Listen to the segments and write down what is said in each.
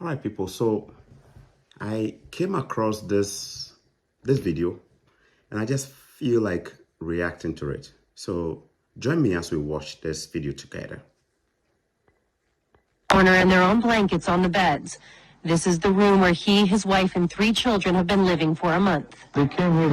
All right, people. So I came across this video, and I just feel like reacting to it. So join me as we watch this video together. Corner in their own blankets on the beds. This is the room where he, his wife, and 3 children have been living for a month. They came here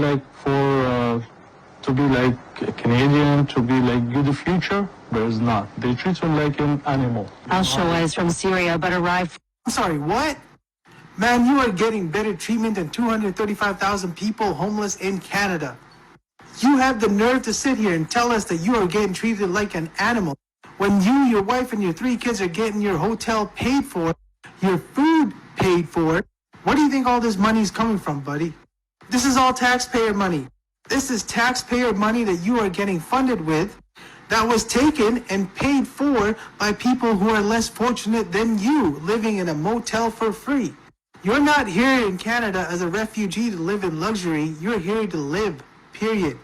to be like a Canadian, to be like good future, but it's not. They treat them like an animal. Al-Shoa is from Syria but arrived. I'm sorry, what? Man, you are getting better treatment than 235,000 people homeless in Canada. You have the nerve to sit here and tell us that you are getting treated like an animal when you, your wife, and your 3 kids are getting your hotel paid for, your food paid for. Where do you think all this money is coming from, buddy? This is all taxpayer money. This is taxpayer money that you are getting funded with that was taken and paid for by people who are less fortunate than you, living in a motel for free. You're not here in Canada as a refugee to live in luxury. You're here to live, period.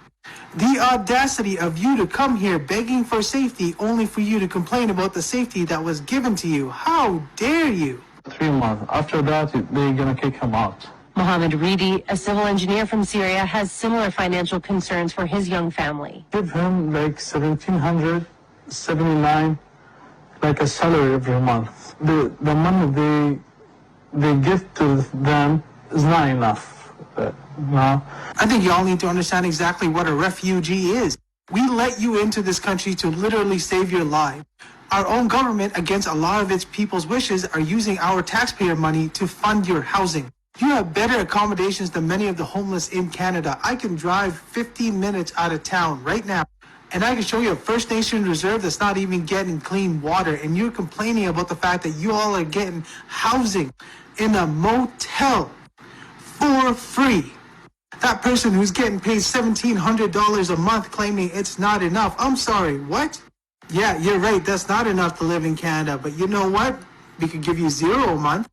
The audacity of you to come here begging for safety only for you to complain about the safety that was given to you. How dare you? 3 months. After that, they're gonna kick him out. Mohammed Reedy, a civil engineer from Syria, has similar financial concerns for his young family. Give him like 1,779, like a salary every month. The money they give to them is not enough. No. I think y'all need to understand exactly what a refugee is. We let you into this country to literally save your life. Our own government, against a lot of its people's wishes, are using our taxpayer money to fund your housing. You have better accommodations than many of the homeless in Canada. I can drive 15 minutes out of town right now, and I can show you a First Nation reserve that's not even getting clean water, and you're complaining about the fact that you all are getting housing in a motel for free. That person who's getting paid $1,700 a month claiming it's not enough. I'm sorry, what? Yeah, you're right, that's not enough to live in Canada, but you know what? We could give you $0 a month.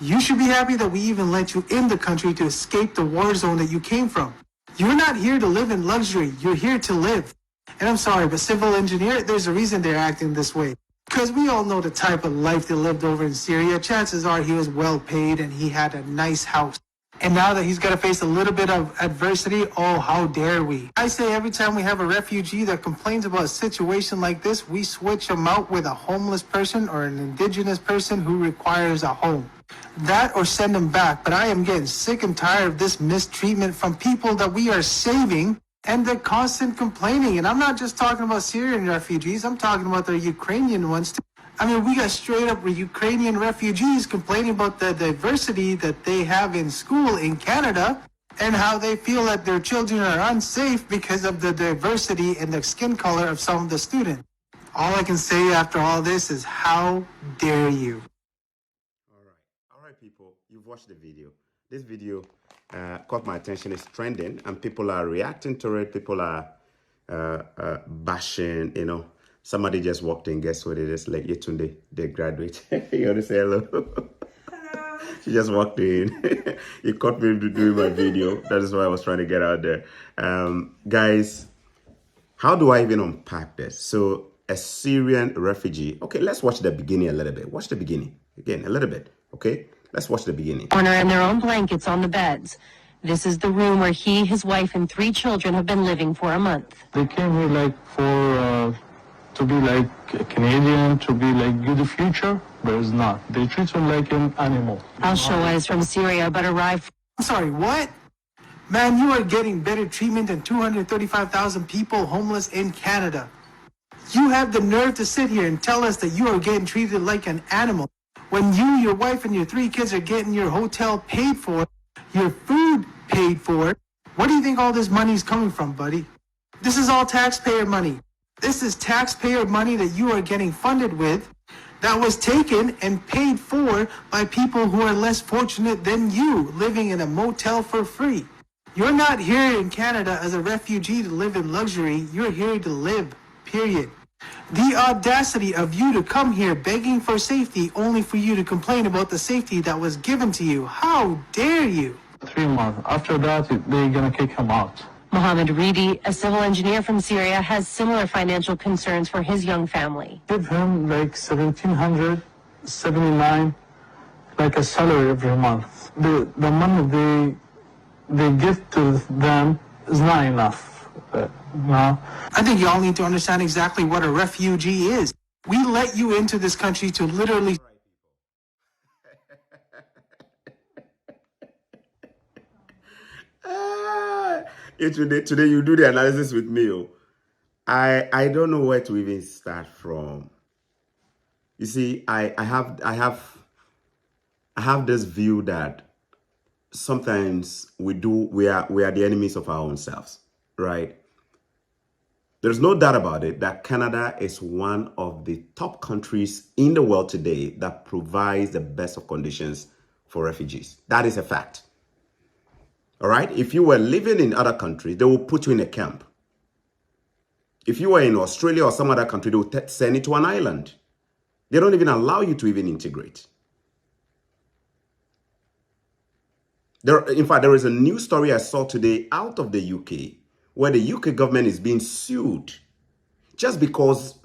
You should be happy that we even let you in the country to escape the war zone that you came from. You're not here to live in luxury, you're here to live. And I'm sorry, but civil engineer, there's a reason they're acting this way. Because we all know the type of life they lived over in Syria. Chances are he was well paid and he had a nice house. And now that he's got to face a little bit of adversity, oh, how dare we? I say every time we have a refugee that complains about a situation like this, we switch them out with a homeless person or an indigenous person who requires a home. That or send them back. But I am getting sick and tired of this mistreatment from people that we are saving and the constant complaining. And I'm not just talking about Syrian refugees, I'm talking about the Ukrainian ones too. I mean, we got straight up Ukrainian refugees complaining about the diversity that they have in school in Canada and how they feel that their children are unsafe because of the diversity and the skin color of some of the students. All I can say after all this is, how dare you? All right, people. You've watched the video. This video caught my attention. It's trending, and people are reacting to it. People are bashing, you know. Somebody just walked in. Guess what it is? Like Yetunde, they graduate. You want to say hello? Hello. She just walked in. You caught me doing my video. That is why I was trying to get out there. Guys, how do I even unpack this? So, a Syrian refugee. Okay, let's watch the beginning a little bit. Watch the beginning again a little bit. Okay, let's watch the beginning. Corner in their own blankets on the beds. This is the room where he, his wife, and 3 children have been living for a month. They came here to be like a Canadian, to be like good future, but it's not. They treat them like an animal. Al-Shoa is from Syria but arrived. I'm sorry, what? Man, you are getting better treatment than 235,000 people homeless in Canada. You have the nerve to sit here and tell us that you are getting treated like an animal when you, your wife, and your 3 kids are getting your hotel paid for, your food paid for. Where do you think all this money is coming from, buddy? This is all taxpayer money. This is taxpayer money that you are getting funded with that was taken and paid for by people who are less fortunate than you, living in a motel for free. You're not here in Canada as a refugee to live in luxury. You're here to live, period. The audacity of you to come here begging for safety only for you to complain about the safety that was given to you. How dare you? 3 months. After that, they're gonna kick him out. Mohammed Reedy, a civil engineer from Syria, has similar financial concerns for his young family. Give him like 1,779, like a salary every month. The money they give to them is not enough. I think y'all need to understand exactly what a refugee is. We let you into this country to literally Today you do the analysis with me. Oh. I don't know where to even start from. You see, I have this view that sometimes we are the enemies of our own selves, right? There's no doubt about it that Canada is one of the top countries in the world today that provides the best of conditions for refugees. That is a fact. All right? If you were living in other countries, they will put you in a camp. If you were in Australia or some other country, they will send you to an island. They don't even allow you to even integrate. In fact, there is a news story I saw today out of the UK where the UK government is being sued just because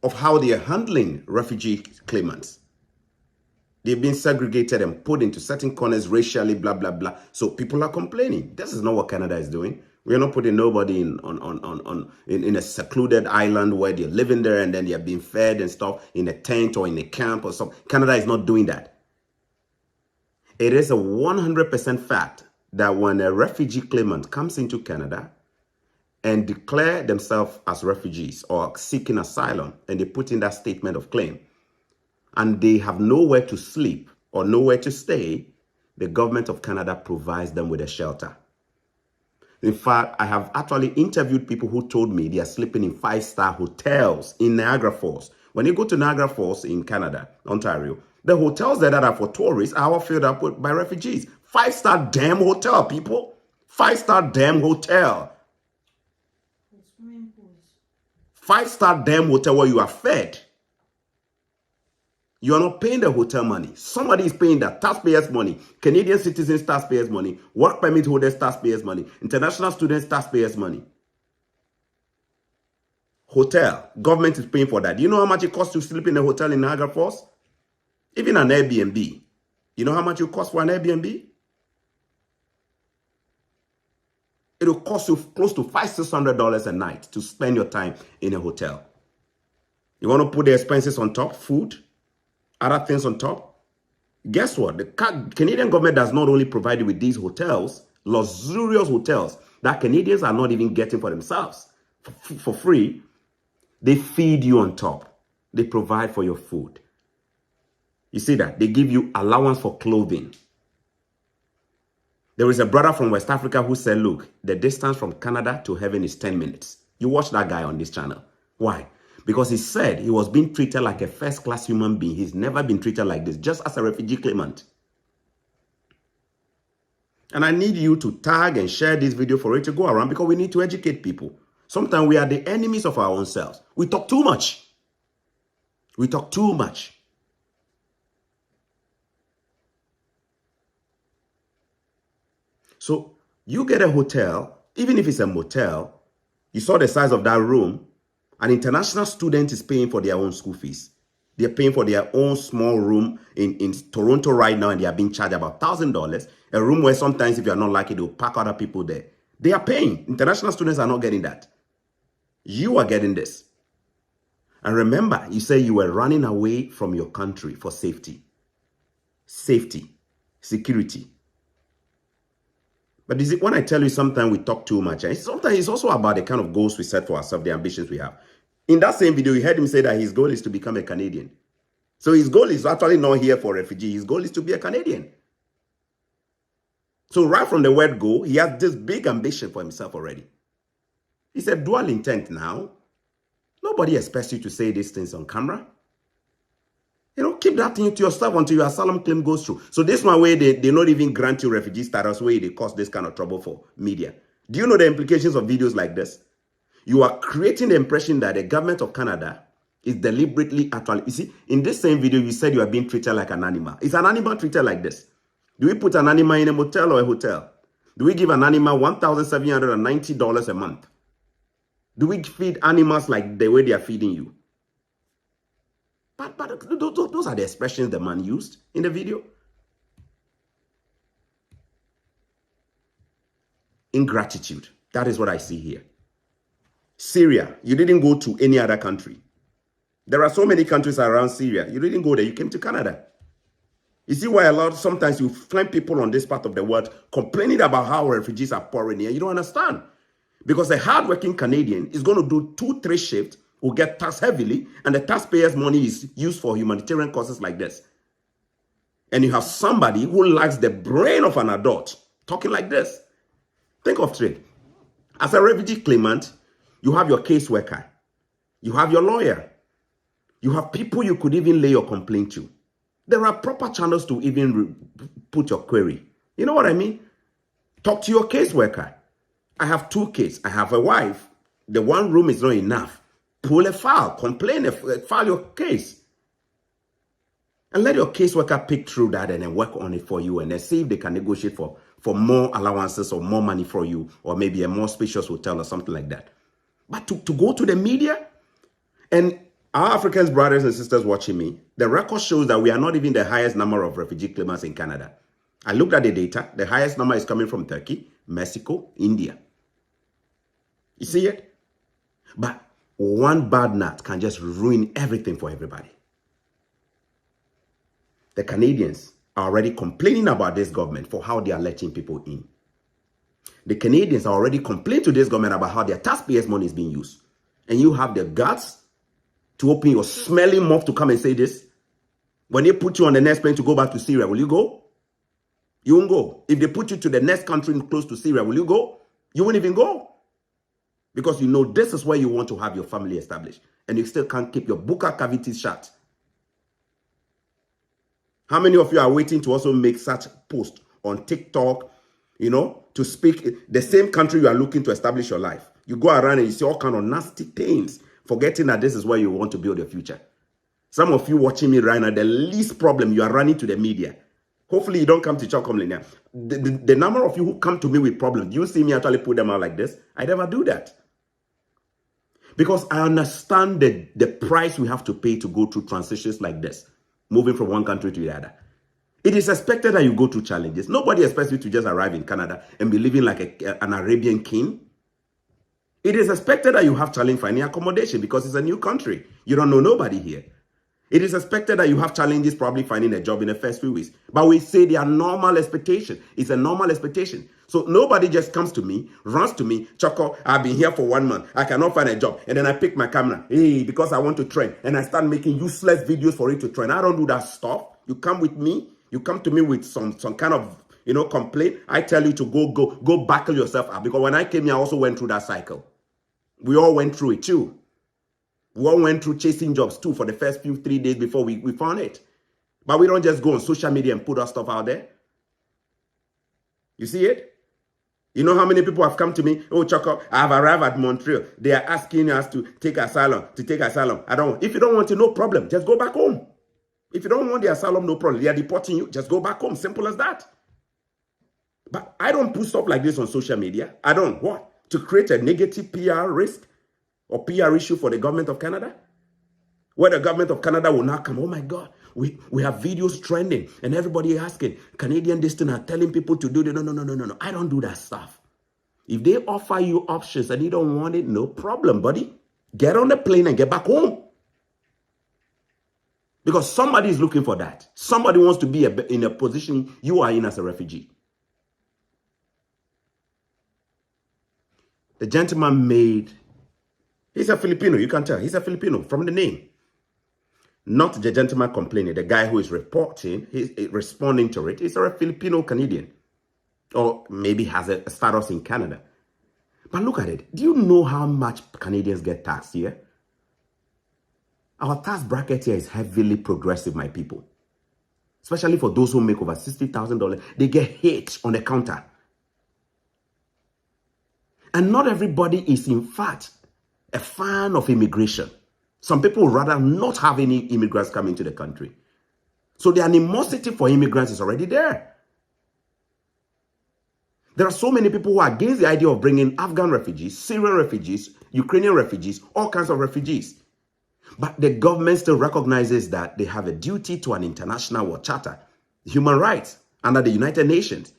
of how they are handling refugee claimants. They've been segregated and put into certain corners racially, blah, blah, blah. So people are complaining. This is not what Canada is doing. We are not putting nobody in a secluded island where they're living there and then they're being fed and stuff in a tent or in a camp or something. Canada is not doing that. It is a 100% fact that when a refugee claimant comes into Canada and declare themselves as refugees or seeking asylum, and they put in that statement of claim, and they have nowhere to sleep or nowhere to stay, the government of Canada provides them with a shelter. In fact, I have actually interviewed people who told me they are sleeping in 5-star hotels in Niagara Falls. When you go to Niagara Falls in Canada, Ontario, the hotels that are for tourists are all filled up by refugees. 5-star damn hotel, people. 5-star damn hotel. 5-star damn hotel where you are fed. You are not paying the hotel money. Somebody is paying that taxpayers' money. Canadian citizens' taxpayers' money. Work permit holders' taxpayers' money. International students' taxpayers' money. Hotel. Government is paying for that. Do you know how much it costs to sleep in a hotel in Niagara Falls? Even an Airbnb. You know how much it costs for an Airbnb? It will cost you close to $500-600 a night to spend your time in a hotel. You want to put the expenses on top, food, other things on top? Guess what? The Canadian government does not only provide you with these hotels, luxurious hotels that Canadians are not even getting for themselves for free. They feed you on top. They provide for your food. You see that? They give you allowance for clothing. There is a brother from West Africa who said, look, the distance from Canada to heaven is 10 minutes. You watch that guy on this channel. Why? Because he said he was being treated like a first-class human being. He's never been treated like this, just as a refugee claimant. And I need you to tag and share this video for it to go around because we need to educate people. Sometimes we are the enemies of our own selves. We talk too much. We talk too much. So you get a hotel, even if it's a motel, you saw the size of that room. An international student is paying for their own school fees. They're paying for their own small room in Toronto right now, and they are being charged about $1,000. A room where sometimes, if you're not lucky, they'll pack other people there. They are paying. International students are not getting that. You are getting this. And remember, you say you were running away from your country for safety. Safety. Security. But is it when I tell you sometimes we talk too much, and sometimes it's also about the kind of goals we set for ourselves, the ambitions we have. In that same video, you heard him say that his goal is to become a Canadian. So his goal is actually not here for refugee. His goal is to be a Canadian. So right from the word go, he has this big ambition for himself already. It's a dual intent now. Nobody expects you to say these things on camera. You know, keep that thing to yourself until your asylum claim goes through. So this one way, they not even grant you refugee status where they cause this kind of trouble for media. Do you know the implications of videos like this? You are creating the impression that the government of Canada is deliberately actually... You see, in this same video, you said you are being treated like an animal. Is an animal treated like this? Do we put an animal in a motel or a hotel? Do we give an animal $1,790 a month? Do we feed animals like the way they are feeding you? But those are the expressions the man used in the video. ingratitude. That is what I see here. Syria, you didn't go to any other country. There are so many countries around Syria. You didn't go there. You came to Canada. You see why sometimes you find people on this part of the world complaining about how refugees are pouring here. You don't understand. Because a hardworking Canadian is going to do 2-3 shifts, will get taxed heavily, and the taxpayers' money is used for humanitarian causes like this. And you have somebody who lacks the brain of an adult talking like this. Think of it. As a refugee claimant, you have your caseworker. You have your lawyer. You have people you could even lay your complaint to. There are proper channels to even put your query. You know what I mean? Talk to your caseworker. I have 2 kids. I have a wife. The one room is not enough. Pull a file. Complain. File your case. And let your caseworker pick through that and then work on it for you and then see if they can negotiate for more allowances or more money for you or maybe a more spacious hotel or something like that. But to go to the media and our African brothers and sisters watching me, the record shows that we are not even the highest number of refugee claimants in Canada. I looked at the data. The highest number is coming from Turkey, Mexico, India. You see it? But one bad nut can just ruin everything for everybody. The Canadians are already complaining about this government for how they are letting people in. The Canadians are already complaining to this government about how their taxpayers' money is being used. And you have the guts to open your smelly mouth to come and say this? When they put you on the next plane to go back to Syria, will you go? You won't go. If they put you to the next country close to Syria, will you go? You won't even go. Because you know this is where you want to have your family established. And you still can't keep your buccal cavities shut. How many of you are waiting to also make such post on TikTok, to speak the same country you are looking to establish your life? You go around and you see all kind of nasty things, forgetting that this is where you want to build your future. Some of you watching me right now, the least problem, you are running to the media. Hopefully you don't come to church now. The number of you who come to me with problems, you see me actually put them out like this. I never do that. Because I understand the price we have to pay to go through transitions like this, moving from one country to the other. It is expected that you go through challenges. Nobody expects you to just arrive in Canada and be living like an Arabian king. It is expected that you have challenge finding accommodation because it's a new country. You don't know nobody here. It is expected that you have challenges probably finding a job in the first few weeks. But we say they are normal expectation. It's a normal expectation. So nobody just comes to me, runs to me, Choco, I've been here for 1 month. I cannot find a job. And then I pick my camera, because I want to trend. And I start making useless videos for it to trend. I don't do that stuff. You come with me. You come to me with some kind of, complaint. I tell you to go buckle yourself up. Because when I came here, I also went through that cycle. We all went through it too. We all went through chasing jobs too for the first 3 days before we found it. But we don't just go on social media and put our stuff out there. You see it? You know how many people have come to me? Oh, Choco, I've arrived at Montreal. They are asking us to take asylum. I don't. If you don't want to, no problem. Just go back home. If you don't want the asylum, no problem. They are deporting you. Just go back home. Simple as that. But I don't put stuff like this on social media. I don't. What? To create a negative PR risk or PR issue for the government of Canada? Where the government of Canada will now come, oh my God, we have videos trending and everybody asking, Canadian Distant are telling people to do the no. I don't do that stuff. If they offer you options and you don't want it, no problem, buddy. Get on the plane and get back home. Because somebody is looking for that. Somebody wants to be in a position you are in as a refugee. The gentleman he's a Filipino, you can tell. He's a Filipino from the name. Not the gentleman complaining, the guy who is reporting, he's responding to it. He's a Filipino Canadian. Or maybe has a status in Canada. But look at it. Do you know how much Canadians get taxed here? Our tax bracket here is heavily progressive, my people. Especially for those who make over $60,000. They get hit on the counter. And not everybody is, in fact, a fan of immigration. Some people would rather not have any immigrants come into the country. So the animosity for immigrants is already there. There are so many people who are against the idea of bringing Afghan refugees, Syrian refugees, Ukrainian refugees, all kinds of refugees. But the government still recognizes that they have a duty to an international charter, human rights, under the United Nations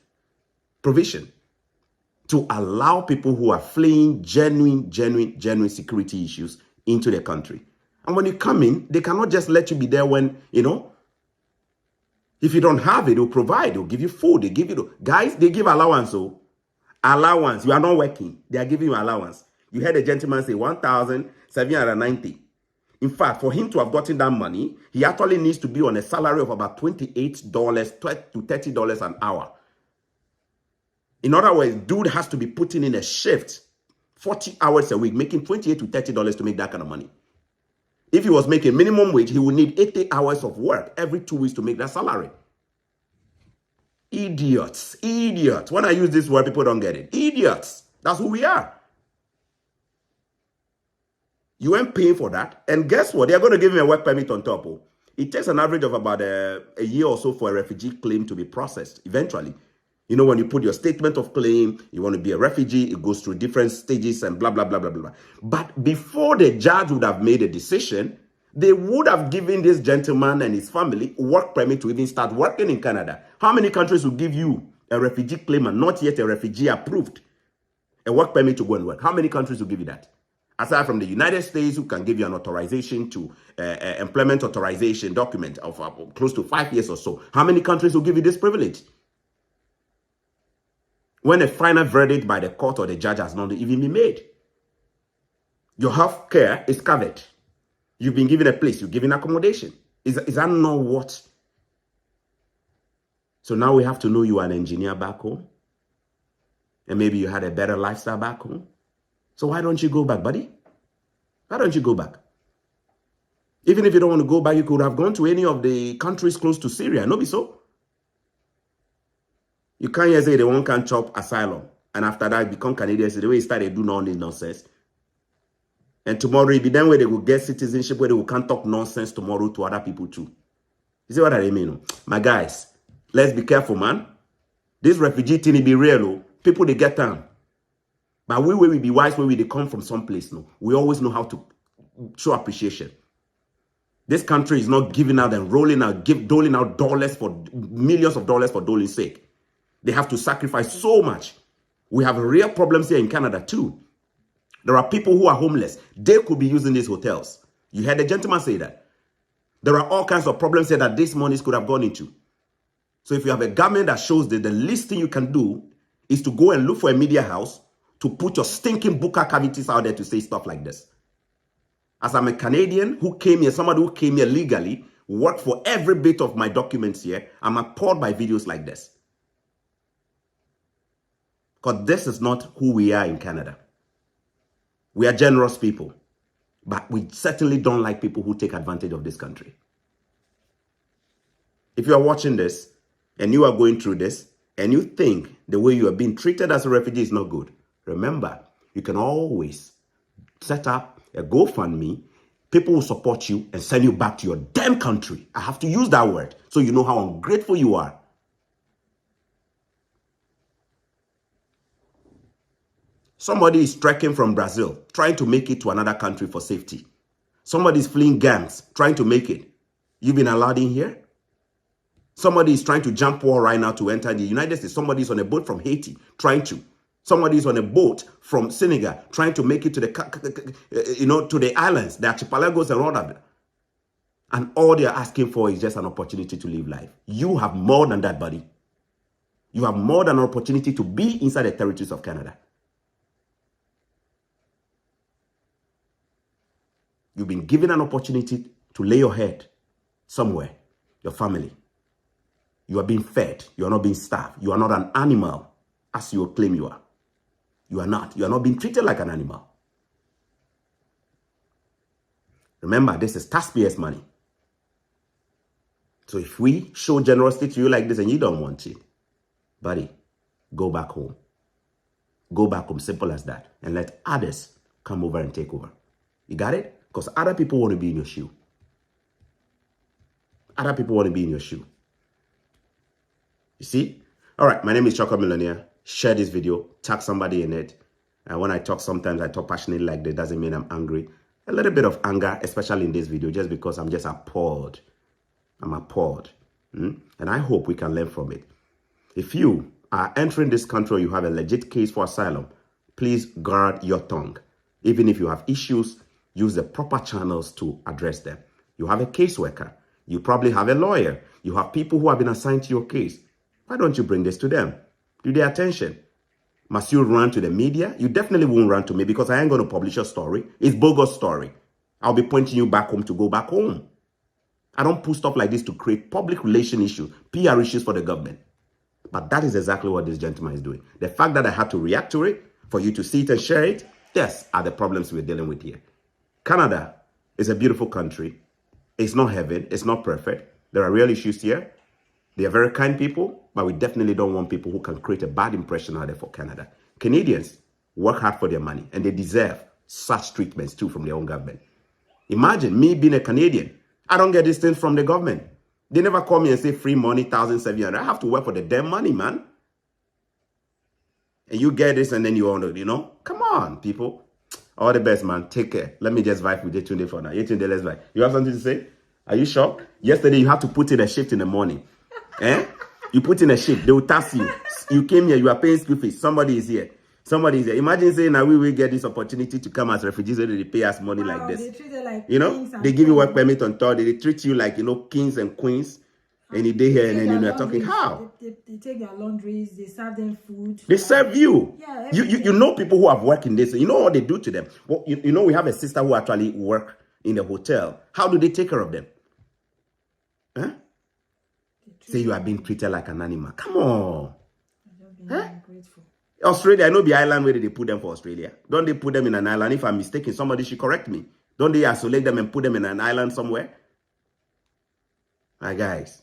provision. to allow people who are fleeing genuine security issues into the country. And when you come in, they cannot just let you be there when, if you don't have it, they'll provide, they'll give you food, they give you, guys, they give allowance, allowance, you are not working, they are giving you allowance. You heard a gentleman say 1,790. In fact, for him to have gotten that money, he actually needs to be on a salary of about $28 to $30 an hour. In other words, dude has to be putting in a shift, 40 hours a week, making $28 to $30 to make that kind of money. If he was making minimum wage, he would need 80 hours of work every 2 weeks to make that salary. Idiots. Idiots. When I use this word, people don't get it. Idiots. That's who we are. You ain't paying for that. And guess what? They're going to give him a work permit on top. It takes an average of about a year or so for a refugee claim to be processed eventually. When you put your statement of claim, you want to be a refugee, it goes through different stages and blah, blah, blah, blah, blah. But before the judge would have made a decision, they would have given this gentleman and his family work permit to even start working in Canada. How many countries will give you a refugee claim and not yet a refugee approved, a work permit to go and work? How many countries will give you that? Aside from the United States, who can give you an authorization to employment authorization document of close to 5 years or so. How many countries will give you this privilege? When a final verdict by the court or the judge has not even been made. Your health care is covered. You've been given a place, you're given accommodation. Is that not what? So now we have to know you are an engineer back home. And maybe you had a better lifestyle back home. So why don't you go back, buddy? Why don't you go back? Even if you don't want to go back, you could have gone to any of the countries close to Syria. No be so? You can't just say the one can chop asylum. And after that, become Canadians. The way you start, they do all this nonsense. And tomorrow, it be then where they will get citizenship, where they will can't talk nonsense tomorrow to other people too. You see what I mean? My guys, let's be careful, man. This refugee thing, it be real. People, they get down. But we will be wise when we come from someplace. No, we always know how to show appreciation. This country is not giving out and doling out dollars for millions of dollars for doling's sake. They have to sacrifice so much. We have real problems here in Canada too. There are people who are homeless. They could be using these hotels. You heard the gentleman say that. There are all kinds of problems here that this money could have gone into. So if you have a government that shows that the least thing you can do is to go and look for a media house to put your stinking buccal cavities out there to say stuff like this. As I'm a Canadian who came here, somebody who came here legally, worked for every bit of my documents here, I'm appalled by videos like this. Because this is not who we are in Canada. We are generous people, but we certainly don't like people who take advantage of this country. If you are watching this and you are going through this and you think the way you are being treated as a refugee is not good, remember, you can always set up a GoFundMe. People will support you and send you back to your damn country. I have to use that word so you know how ungrateful you are. Somebody is trekking from Brazil, trying to make it to another country for safety. Somebody is fleeing gangs, trying to make it. You've been allowed in here? Somebody is trying to jump wall right now to enter the United States. Somebody is on a boat from Haiti, trying to. Somebody is on a boat from Senegal, trying to make it to the, to the islands, the archipelagos and all that. And all they are asking for is just an opportunity to live life. You have more than that, buddy. You have more than an opportunity to be inside the territories of Canada. You've been given an opportunity to lay your head somewhere, your family. You are being fed. You are not being starved. You are not an animal as you claim you are. You are not. You are not being treated like an animal. Remember, this is taxpayers' money. So if we show generosity to you like this and you don't want it, buddy, go back home. Go back home, simple as that. And let others come over and take over. You got it? Because other people want to be in your shoe. Other people want to be in your shoe. You see? All right, my name is Choco Millionaire. Share this video. Tag somebody in it. And when I talk, sometimes I talk passionately like that. Doesn't mean I'm angry. A little bit of anger, especially in this video, just because I'm just appalled. I'm appalled. And I hope we can learn from it. If you are entering this country or you have a legit case for asylum, please guard your tongue. Even if you have issues, use the proper channels to address them. You have a caseworker. You probably have a lawyer. You have people who have been assigned to your case. Why don't you bring this to them? Do their attention. Must you run to the media? You definitely won't run to me because I ain't going to publish a story. It's bogus story. I'll be pointing you back home to go back home. I don't put stuff like this to create public relation issues, PR issues for the government. But that is exactly what this gentleman is doing. The fact that I had to react to it, for you to see it and share it, yes, are the problems we're dealing with here. Canada is a beautiful country. It's not heaven. It's not perfect. There are real issues here. They are very kind people, but we definitely don't want people who can create a bad impression out there for Canada. Canadians work hard for their money, and they deserve such treatments too from their own government. Imagine me being a Canadian. I don't get this thing from the government. They never call me and say free money, 1,700. I have to work for the damn money, man. And you get this and then you own it, you know? Come on, people. All the best, man. Take care. Let me just vibe with Yetunde for now. Yetunde, let's vibe. You have something to say? Are you shocked? Yesterday, you had to put in a shift in the morning. You put in a shift. They will task you. You came here. You are paying school fees. Somebody is here. Somebody is here. Imagine saying, now we will get this opportunity to come as refugees and they pay us money like this. They treat it like you know, they give you work permit on third. They treat you like, you know, kings and queens. And you day here and then you're talking, how? They take their laundries, they serve them food. They serve you. Yeah, you know people who have worked in this. You know what they do to them. Well, you know, we have a sister who actually work in the hotel. How do they take care of them? Huh? Say you are being treated like an animal. Come on. Grateful. Australia, I know the island where they put them for Australia. Don't they put them in an island? If I'm mistaken, somebody should correct me. Don't they isolate them and put them in an island somewhere? My guys,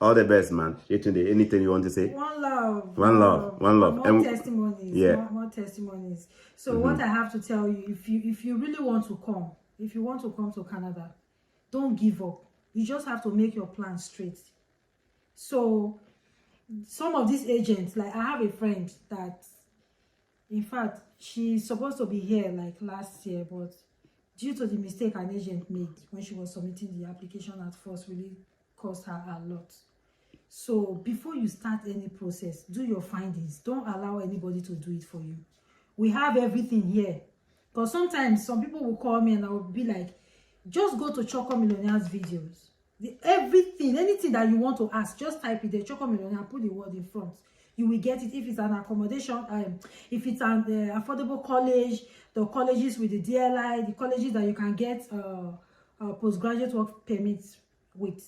all the best, man. Anything you want to say? One love. One love. One love. More testimonies. Yeah. More testimonies. So what I have to tell you, if you really want to come, if you want to come to Canada, don't give up. You just have to make your plan straight. So some of these agents, like I have a friend that, in fact, she's supposed to be here like last year, but due to the mistake an agent made when she was submitting the application at first, really cost her a lot. So before you start any process, do your findings. Don't allow anybody to do it for you. We have everything here. Because sometimes some people will call me and I will be like, just go to Choco Millionaire's videos. Everything, anything that you want to ask, just type it there, Choco Millionaire, put the word in front. You will get it. If it's an accommodation, if it's an affordable college, the colleges with the DLI, the colleges that you can get postgraduate work permits with,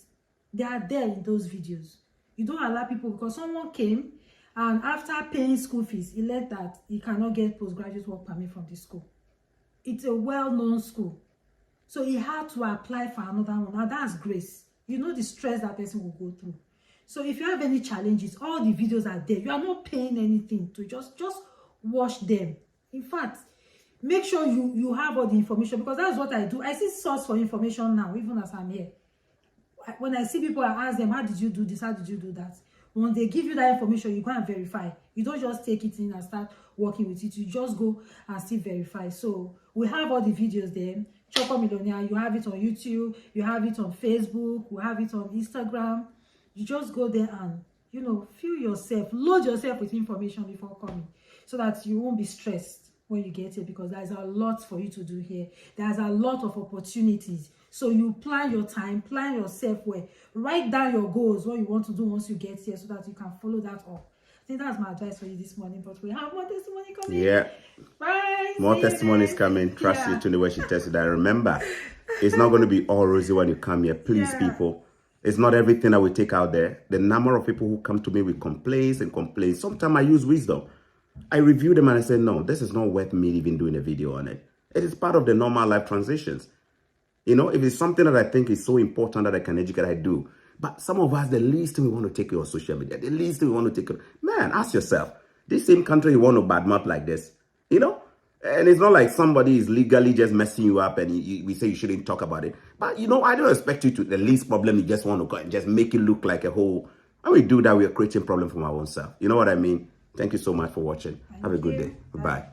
they are there in those videos. You don't allow people, because someone came and after paying school fees, he learned that he cannot get postgraduate work permit from the school. It's a well-known school. So he had to apply for another one. Now that's grace. You know the stress that person will go through. So if you have any challenges, all the videos are there. You are not paying anything to just watch them. In fact, make sure you have all the information, because that's what I do. I see source for information now, even as I'm here. When I see people, I ask them, how did you do this? How did you do that? When they give you that information, you go and verify. You don't just take it in and start working with it. You just go and still verify. So we have all the videos there. Choco Millionaire, you have it on YouTube, you have it on Facebook, we have it on Instagram. You just go there and, you know, fill yourself, load yourself with information before coming, so that you won't be stressed when you get here, because there's a lot for you to do here. There's a lot of opportunities. So you plan your time, plan yourself well. Write down your goals, what you want to do once you get here, so that you can follow that up. I think that's my advice for you this morning, but we have more testimony coming. Yeah. Bye. More testimonies coming. Trust you to the way she tested that. Remember, it's not going to be all rosy when you come here. Please, people. It's not everything that we take out there. The number of people who come to me with complaints and complaints. Sometimes I use wisdom. I review them and I say, no, this is not worth me even doing a video on it. It is part of the normal life transitions. You know, if it's something that I think is so important that I can educate, I do. But some of us, the least thing we want to take your social media, the least thing we want to take, man, ask yourself, this same country you want to badmouth like this, you know? And it's not like somebody is legally just messing you up and we say you shouldn't talk about it. But, you know, I don't expect you to, the least problem, you just want to go and just make it look like a whole. When we do that, we are creating problem from our own self. You know what I mean? Thank you so much for watching. Have a good day. Bye-bye.